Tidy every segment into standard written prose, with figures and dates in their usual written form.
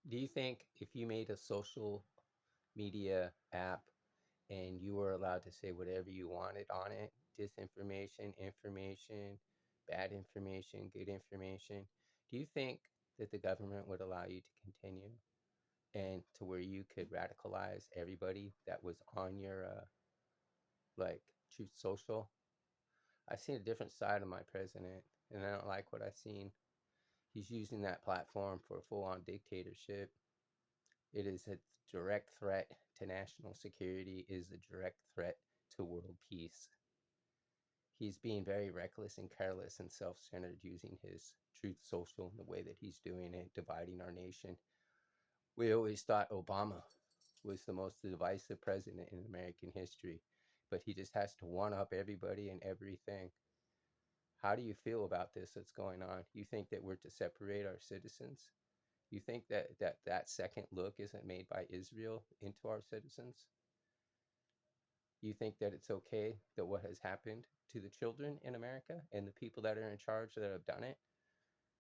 Do you think if you made a social media app and you were allowed to say whatever you wanted on it, disinformation, information, bad information, good information, do you think that the government would allow you to continue and to where you could radicalize everybody that was on your like Truth Social? I've seen a different side of my president, and I don't like what I've seen. He's using that platform for a full-on dictatorship. It is a direct threat to national security, it is a direct threat to world peace. He's being very reckless and careless and self-centered using his Truth Social in the way that he's doing it, dividing our nation. We always thought Obama was the most divisive president in American history, but he just has to one up everybody and everything. How do you feel about this that's going on? You think that we're to separate our citizens? You think that that second look isn't made by Israel into our citizens? You think that it's okay that what has happened to the children in America and the people that are in charge that have done it,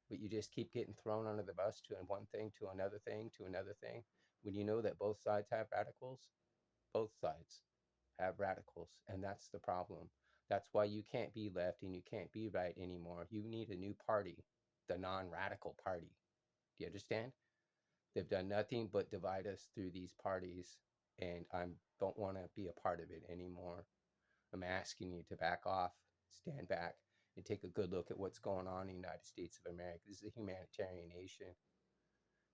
but you just keep getting thrown under the bus to one thing to another thing to another thing when you know that both sides have radicals? Both sides have radicals, and that's the problem. That's why you can't be left and you can't be right anymore. You need a new party, the non-radical party. Do you understand? They've done nothing but divide us through these parties, and I don't want to be a part of it anymore. I'm asking you to back off, stand back, and take a good look at what's going on in the United States of America. This is a humanitarian nation.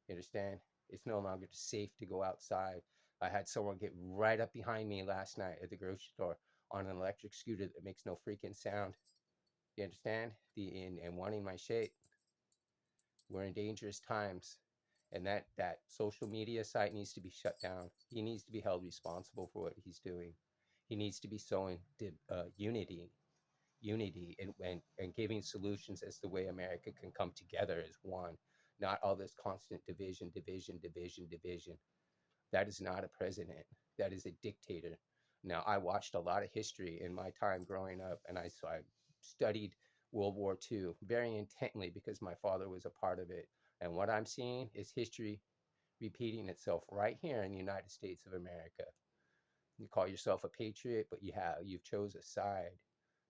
You understand? It's no longer safe to go outside. I had someone get right up behind me last night at the grocery store on an electric scooter that makes no freaking sound. You understand? And wanting my shake. We're in dangerous times, and that social media site needs to be shut down. He needs to be held responsible for what he's doing. He needs to be sowing unity, and giving solutions as the way America can come together as one, not all this constant division, division, division, division. That is not a president. That is a dictator. Now, I watched a lot of history in my time growing up, and so I studied World War II very intently because my father was a part of it. And what I'm seeing is history repeating itself right here in the United States of America. You call yourself a patriot, but you've chose a side.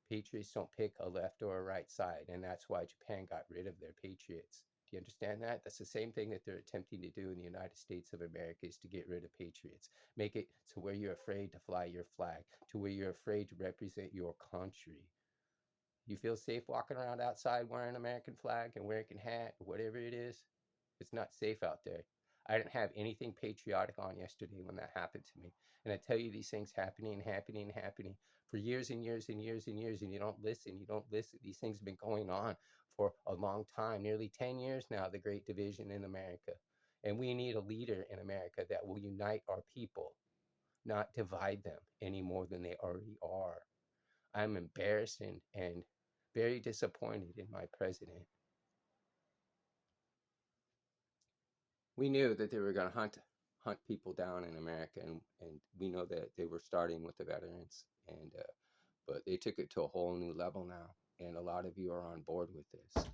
Patriots don't pick a left or a right side, and that's why Japan got rid of their patriots. Do you understand that? That's the same thing that they're attempting to do in the United States of America, is to get rid of patriots. Make it to where you're afraid to fly your flag, to where you're afraid to represent your country. You feel safe walking around outside wearing an American flag and wearing a hat, whatever it is? It's not safe out there. I didn't have anything patriotic on yesterday when that happened to me. And I tell you, these things happening, happening, happening for years and years and years and years, and you don't listen. You don't listen. These things have been going on for a long time, nearly 10 years now, the Great Division in America. And we need a leader in America that will unite our people, not divide them any more than they already are. I'm embarrassed and very disappointed in my president. We knew that they were going to hunt people down in America, and we know that they were starting with the veterans, and but they took it to a whole new level now, and a lot of you are on board with this.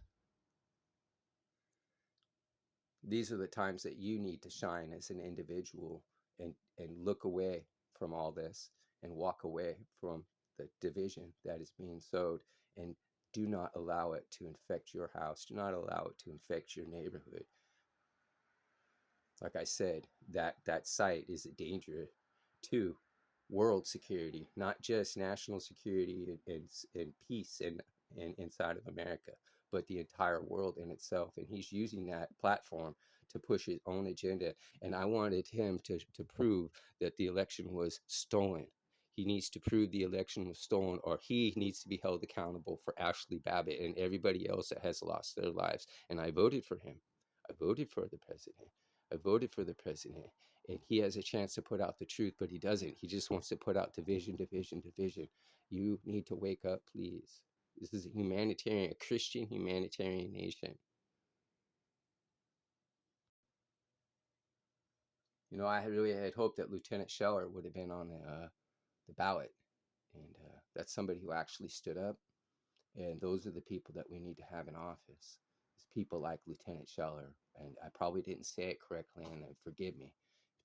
These are the times that you need to shine as an individual and look away from all this and walk away from the division that is being sowed, and do not allow it to infect your house. Do not allow it to infect your neighborhood. Like I said, that site is a danger to world security, not just national security and peace and inside of America, but the entire world in itself. And he's using that platform to push his own agenda. And I wanted him to prove that the election was stolen. He needs to prove the election was stolen, or he needs to be held accountable for Ashley Babbitt and everybody else that has lost their lives. And I voted for him. I voted for the president. I voted for the president, and he has a chance to put out the truth, but he doesn't. He just wants to put out division, division, division. You need to wake up, please. This is a Christian humanitarian nation. You know, I really had hoped that Lieutenant Scheller would have been on the ballot, and that's somebody who actually stood up. And those are the people that we need to have in office. It's people like Lieutenant Scheller, and I probably didn't say it correctly, and forgive me,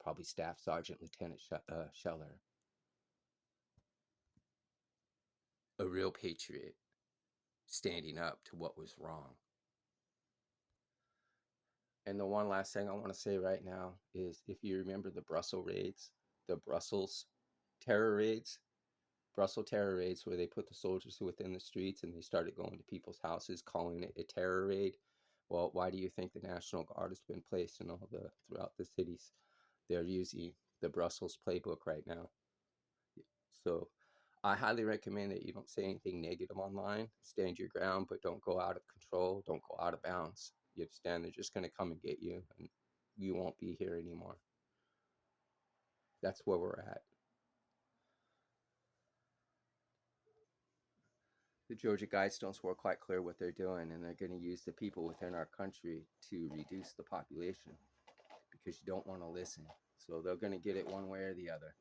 probably Staff Sergeant Lieutenant Scheller, a real patriot standing up to what was wrong. And the one last thing I want to say right now is, if you remember the Brussels raids, the terror raids, Brussels terror raids, where they put the soldiers within the streets and they started going to people's houses, calling it a terror raid. Well, why do you think the National Guard has been placed in throughout the cities? They're using the Brussels playbook right now. So I highly recommend that you don't say anything negative online. Stand your ground, but don't go out of control. Don't go out of bounds. You understand? They're just going to come and get you, and you won't be here anymore. That's where we're at. The Georgia Guidestones were quite clear what they're doing, and they're going to use the people within our country to reduce the population because you don't want to listen. So they're going to get it one way or the other.